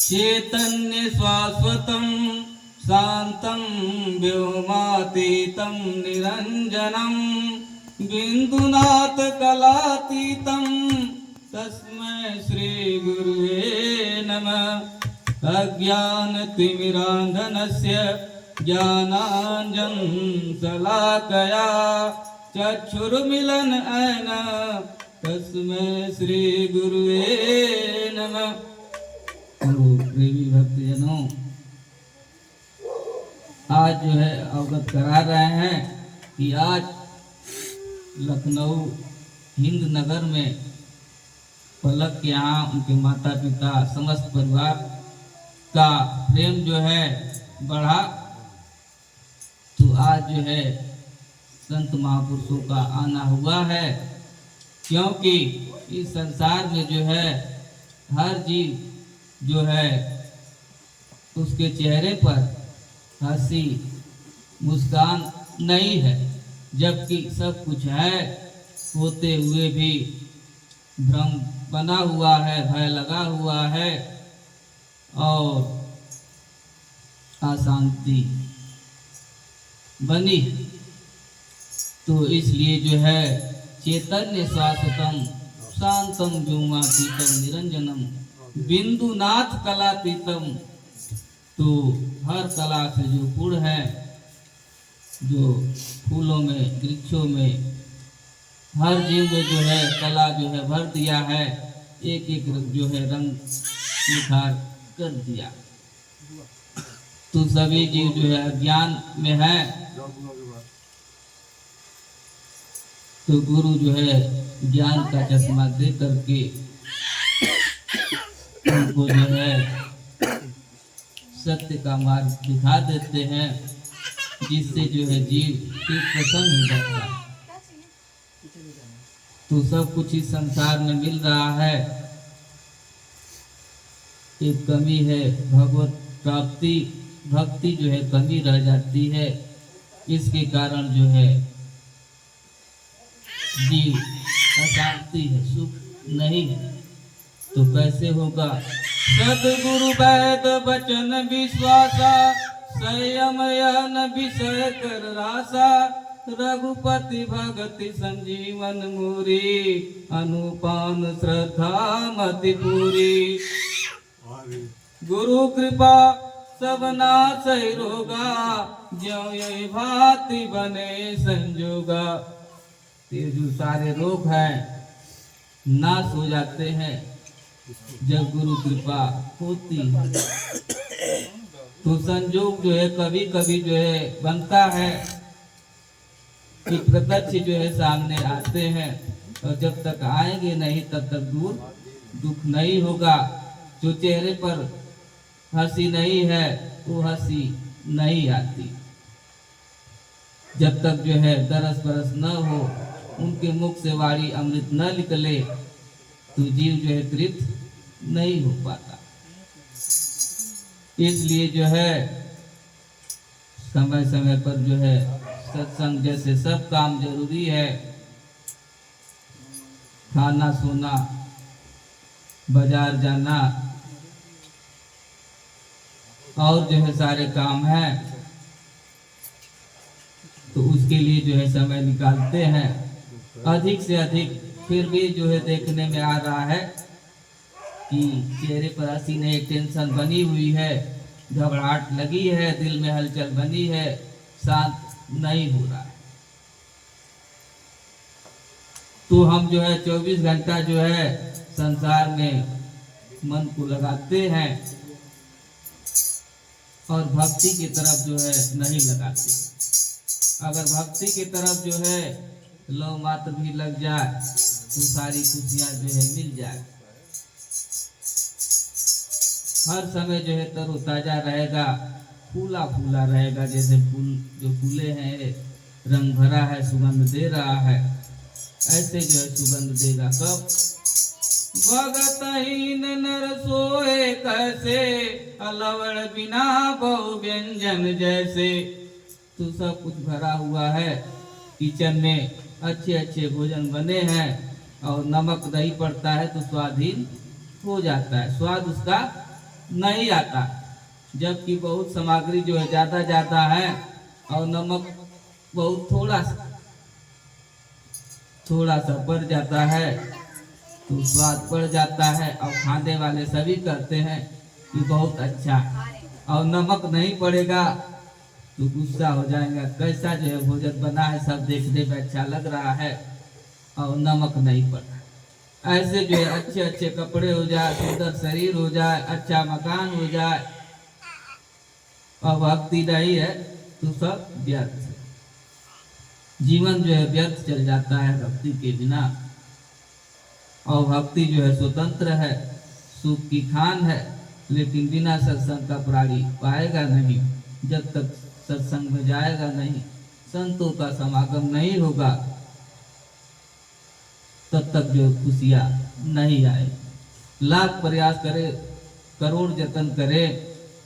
चैतन्य शाश्वतं शांतं व्योमातीतं निरंजनं बिंदुनाथ कलातीतं तस्मै श्री गुरुवे नमः। अज्ञानतिमिरान्धनस्य ज्ञानाञ्जन शलाकया चक्षुर्मिलनयन तस्मै श्री गुरुवे नमः। प्रेमी भक्तजनों, आज जो है अवगत करा रहे हैं कि आज लखनऊ हिंद नगर में पलक के यहाँ उनके माता पिता समस्त परिवार का प्रेम जो है बढ़ा, तो आज जो है संत महापुरुषों का आना हुआ है। क्योंकि इस संसार में जो है हर जीव जो है उसके चेहरे पर हंसी मुस्कान नहीं है, जबकि सब कुछ है होते हुए भी भ्रम बना हुआ है, भय लगा हुआ है और अशांति बनी। तो इसलिए जो है चैतन्य शाश्वतम शांतम व्योमातीतम निरंजनम बिंदुनाथ कलातीतम, तो हर कला से जो गुण है, जो फूलों में वृक्षों में हर जीव में जो है कला जो है भर दिया है, एक एक जो है रंग निखार कर दिया। तो सभी जीव जो है अज्ञान में है, तो गुरु जो है ज्ञान का चश्मा दे करके उनको जो है सत्य का मार्ग दिखा देते हैं, जिससे जो है जीव फिर प्रसन्न हो जाता है। तो सब कुछ इस संसार में मिल रहा है, एक कमी है भगवत प्राप्ति, भक्ति जो है कमी रह जाती है। इसके कारण जो है जीव अशांति है, सुख नहीं है। तो कैसे होगा? सदगुरु वैद वचन विश्वासा संयम यन विषय कर रासा रघुपति भगति संजीवन मुरी अनुपान श्रद्धा मति पूरी। गुरु कृपा सब नाश रोगा ज्यों यही भांति बने संजोगा। ये जो सारे रोग हैं नाश हो जाते हैं जब गुरु कृपा होती है। तो संजोग जो है कभी कभी जो है बनता है कि प्रत्यक्ष जो है सामने आते हैं, और जब तक आएंगे नहीं तब तक दूर दुख नहीं होगा। जो चेहरे पर हंसी नहीं है वो हंसी नहीं आती। जब तक जो है दरस बरस न हो, उनके मुख से वाणी अमृत न निकले, तो जीव जो है तृप्त नहीं हो पाता। इसलिए जो है समय समय पर जो है सत्संग जैसे सब काम जरूरी है। खाना सोना बाजार जाना और जो है सारे काम हैं, तो उसके लिए जो है समय निकालते हैं। अधिक से अधिक फिर भी जो है देखने में आ रहा है कि चेहरे पर हंसी नहीं, टेंशन बनी हुई है, घबराहट लगी है, दिल में हलचल बनी है, शांत नहीं हो रहा है। तो हम जो है 24 घंटा जो है संसार में मन को लगाते हैं और भक्ति की तरफ जो है नहीं लगाते। अगर भक्ति की तरफ जो है लौ मात्र भी लग जाए तो सारी खुशियां जो है मिल जाए। हर समय जो है तरोताजा रहेगा, फूला फूला रहेगा, जैसे फूल जो फूले हैं रंग भरा है, सुगंध दे रहा है, ऐसे जो है सुगंध देगा। कब? भगतहीन नर सोए कैसे, अलवड़ बिना बहु व्यंजन जैसे। तो सब कुछ भरा हुआ है किचन में अच्छे अच्छे भोजन बने हैं और नमक नहीं पड़ता है तो स्वादहीन हो जाता है, स्वाद उसका नहीं आता। जबकि बहुत सामग्री जो है ज़्यादा है और नमक बहुत थोड़ा सा बढ़ जाता है तो स्वाद बढ़ जाता है और खाने वाले सभी कहते हैं कि बहुत अच्छा। और नमक नहीं पड़ेगा तो गुस्सा हो जाएगा, कैसा जो है भोजन बना है, सब देखने में अच्छा लग रहा है और नमक नहीं पड़ा। ऐसे जो है अच्छे अच्छे कपड़े हो जाए, सुंदर शरीर हो जाए, अच्छा मकान हो जाए और भक्ति नहीं है तो सब व्यर्थ है। जीवन जो है व्यर्थ चल जाता है भक्ति के बिना। और भक्ति जो है स्वतंत्र है, सुख की खान है, लेकिन बिना सत्संग का प्राणी पाएगा नहीं। जब तक सत्संग में जाएगा नहीं, संतों का समागम नहीं होगा, तब तक जो खुशियाँ नहीं आए। लाख प्रयास करे, करोड़ जतन करे,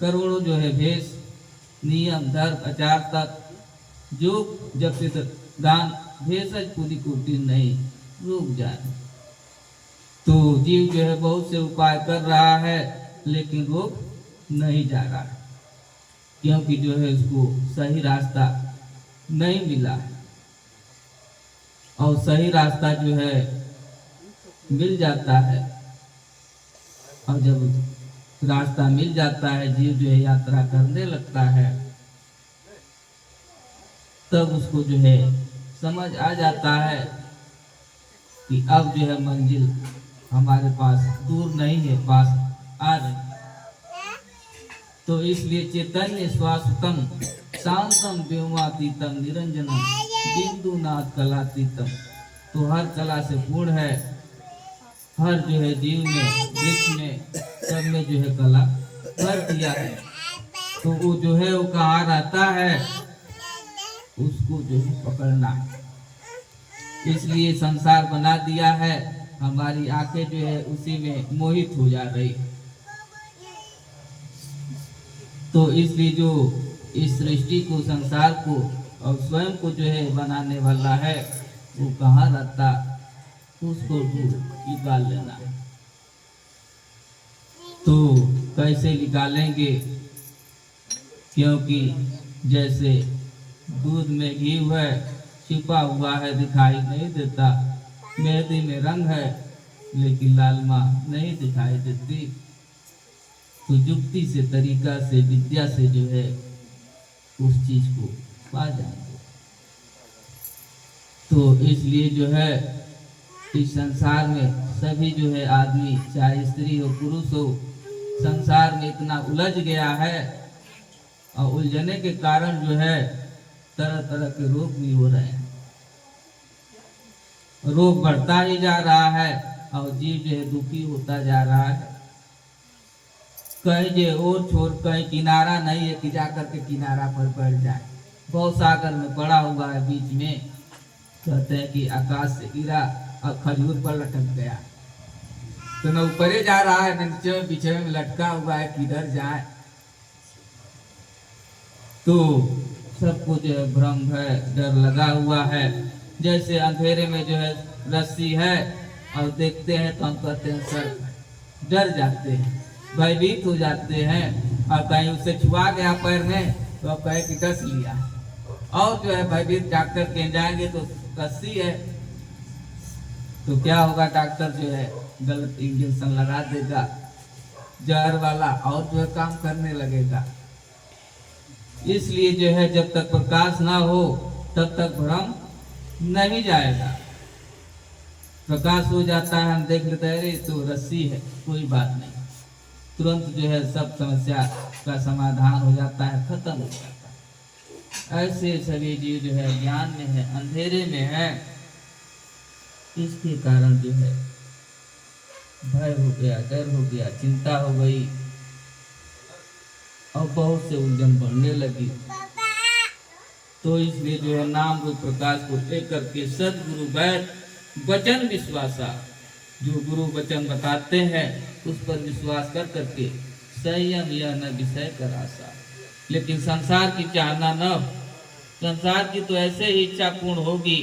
करोड़ों जो है भेष नियम धर्म आचार तक जो जब से दान भेषज पूरी कोटि नहीं रुक जाए। तो जीव जो है बहुत से उपाय कर रहा है लेकिन रुक नहीं जा रहा, क्योंकि जो है उसको सही रास्ता नहीं मिला है। और सही रास्ता जो है मिल जाता है, और जब रास्ता मिल जाता है जीव जो है यात्रा करने लगता है, तब उसको जो है समझ आ जाता है कि अब जो है मंजिल हमारे पास दूर नहीं है, पास आ रही। तो इसलिए चैतन्य श्वासतम शांतम व्योमातीतम निरंजनम बिंदुनाथ कलातीतम। तो हर कला से पूर्ण है, हर जो है जीव में वृक्ष में सब में जो है कला भर दिया है। तो वो जो है वो कहाँ रहता है, उसको जो है पकड़ना है। इसलिए संसार बना दिया है, हमारी आंखें जो है उसी में मोहित हो जा रही। तो इसलिए जो इस सृष्टि को, संसार को और स्वयं को जो है बनाने वाला है, वो कहाँ रहता, उसको निकाल लेना है। तो कैसे निकालेंगे, क्योंकि जैसे दूध में घी है, छिपा हुआ है, दिखाई नहीं देता। मेहंदी में रंग है लेकिन लालिमा नहीं दिखाई देती। तो युक्ति से, तरीका से, विद्या से जो है उस चीज को पा जाएंगे। तो इसलिए जो है इस संसार में सभी जो है आदमी, चाहे स्त्री हो पुरुष हो, संसार में इतना उलझ गया है और उलझने के कारण जो है तरह तरह के रोग भी हो रहे हैं। रोग बढ़ता ही जा रहा है और जीव जो है दुखी होता जा रहा है। कहीं जो और छोर, कहीं किनारा नहीं है कि जाकर के किनारा पर बैठ जाए। बहुत सागर में पड़ा हुआ है बीच में, कहते हैं कि आकाश से गिरा और खजूर पर लटक गया। तो न ऊपरे जा रहा है, न नीचे में पीछे में लटका हुआ है, किधर जाए। तो सबको जो है भ्रम है, डर लगा हुआ है। जैसे अंधेरे में जो है रस्सी है और देखते हैं तो हम कहते हैं सर, डर जाते हैं, भयभीत हो जाते हैं। और कहीं उसे छुआ गया पैर में तो अब कहे कि डस लिया, और जो है भयभीत डॉक्टर के जाएंगे तो रस्सी है, तो क्या होगा, डॉक्टर जो है गलत इंजेक्शन लगा देगा जहर वाला, और जो है काम करने लगेगा। इसलिए जो है जब तक प्रकाश ना हो तब तक भ्रम नहीं जाएगा। प्रकाश हो जाता है, हम देख लेते हैं तो रस्सी है, कोई बात नहीं, तुरंत जो है सब समस्या का समाधान हो जाता है, खत्म हो जाता है। ऐसे सभी जीव जो है ज्ञान में है, अंधेरे में है, इसके कारण जो है भय हो गया, डर हो गया, चिंता हो गई और बहुत से उलझन बढ़ने लगी। तो इसलिए जो है नाम रूप प्रकाश को लेकर के सदगुरु वैद वचन विश्वासा, जो गुरु वचन बताते हैं उस पर विश्वास कर करके संयम यह न विषय कर आशा। लेकिन संसार की चाहना न, संसार की तो ऐसे ही इच्छा पूर्ण होगी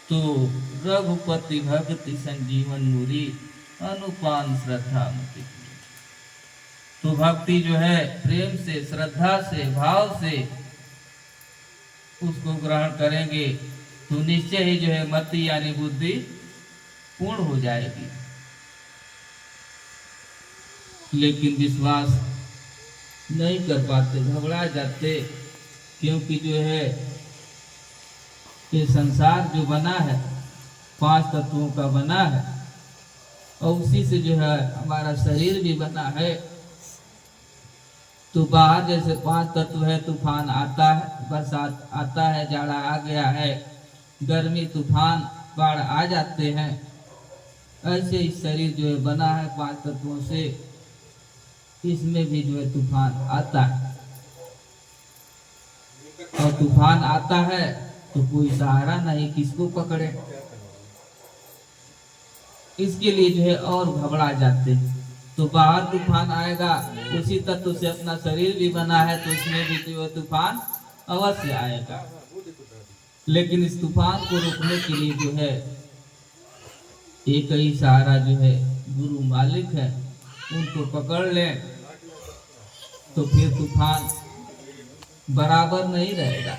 तो रघुपति भक्ति संजीवन मुरी अनुपान श्रद्धा मति। तो भक्ति जो है प्रेम से, श्रद्धा से, भाव से उसको ग्रहण करेंगे तो निश्चय ही जो है मति यानी बुद्धि पूर्ण हो जाएगी। लेकिन विश्वास नहीं कर पाते, घबरा जाते, क्योंकि जो है ये संसार जो बना है 5 तत्वों का बना है और उसी से जो है हमारा शरीर भी बना है। तो बाहर जैसे 5 तत्व है, तूफान आता है, बरसात आता है, जाड़ा आ गया है, गर्मी, तूफान, बाढ़ आ जाते हैं, ऐसे ही शरीर जो है बना है 5 तत्वों से, इसमें भी जो है तूफान आता है। और तूफान आता है तो कोई सहारा नहीं, किसको पकड़े। इसके लिए जो है और घबरा जाते हैं। तो बाहर तूफान आएगा, उसी तत्व से अपना शरीर भी बना है तो इसमें भी जो है तूफान अवश्य आएगा। लेकिन इस तूफान को रोकने के लिए जो है एक ही सहारा जो है गुरु मालिक है, उनको पकड़ लें तो फिर तूफान बराबर नहीं रहेगा,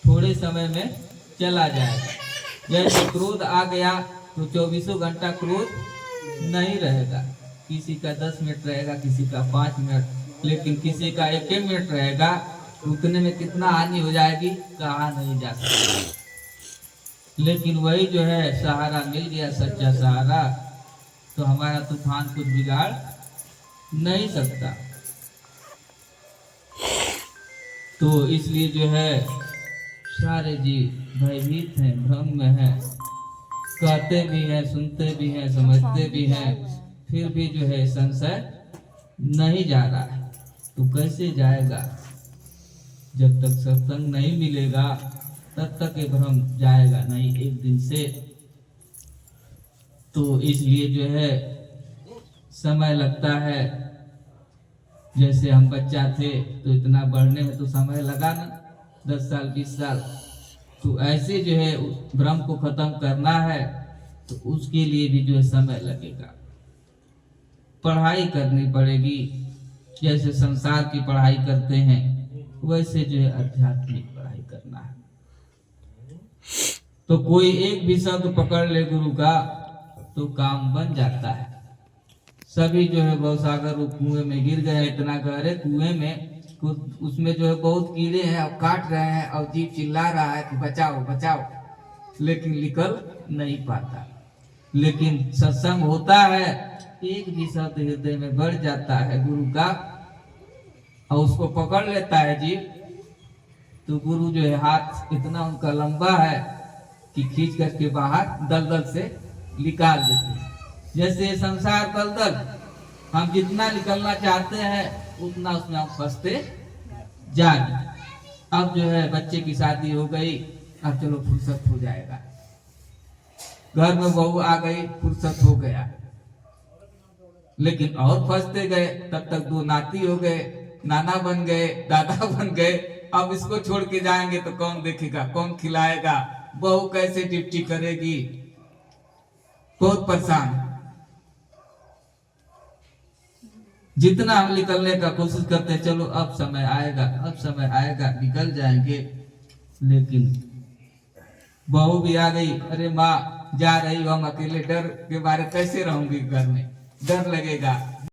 थोड़े समय में चला जाएगा। जैसे क्रोध आ गया तो 24 घंटा क्रोध नहीं रहेगा, किसी का 10 मिनट रहेगा, किसी का 5 मिनट, लेकिन किसी का 1 मिनट रहेगा। उतने में कितना हानि हो जाएगी कहा नहीं जा सकता। लेकिन वही जो है सहारा मिल गया, सच्चा सहारा, तो हमारा तूफान कुछ बिगाड़ नहीं सकता। तो इसलिए जो है सारे जीव भयभीत हैं, भ्रम में हैं, कहते भी हैं, सुनते भी हैं, समझते भी हैं, फिर भी जो है संशय नहीं जा रहा है। तो कैसे जाएगा? जब तक सत्संग नहीं मिलेगा तब तक ये भ्रम जाएगा नहीं एक दिन से। तो इसलिए जो है समय लगता है। जैसे हम बच्चा थे तो इतना बढ़ने में तो समय लगा ना, 10 साल 20 साल। तो ऐसे जो है भ्रम को खत्म करना है तो उसके लिए भी जो है समय लगेगा, पढ़ाई करनी पड़ेगी। जैसे संसार की पढ़ाई करते हैं वैसे जो है आध्यात्मिक पढ़ाई करना है। तो कोई एक भी शब्द पकड़ ले गुरु का तो काम बन जाता है। सभी जो है भवसागर कुएं में गिर गए, इतना गहरे कुएं में, उसमें जो है बहुत कीड़े हैं और काट रहे हैं और जीव चिल्ला रहा है कि बचाओ बचाओ, लेकिन निकल नहीं पाता। लेकिन सत्संग होता है, एक भी शब्द हृदय में बढ़ जाता है गुरु का और उसको पकड़ लेता है जीव, तो गुरु जो है हाथ इतना उनका लंबा है कि खींच करके बाहर दलदल से निकाल देते हैं। जैसे संसार दलदल, हम जितना निकलना चाहते हैं उतना उसमें हम फंसते जा रहे हैं। अब जो है बच्चे की शादी हो गई, अब चलो फुर्सत हो जाएगा, घर में बहू आ गई, फुर्सत हो गया, लेकिन और फंसते गए। तब तक 2 नाती हो गए, नाना बन गए, दादा बन गए। अब इसको छोड़ के जाएंगे तो कौन देखेगा, कौन खिलाएगा, बहू कैसे ड्यूटी करेगी, बहुत परेशान। जितना हम निकलने का कोशिश करते हैं, चलो अब समय आएगा, अब समय आएगा, निकल जाएंगे, लेकिन बहू भी आ गई, अरे माँ जा रही हो, हम अकेले डर के बारे कैसे रहूंगी, घर में डर लगेगा।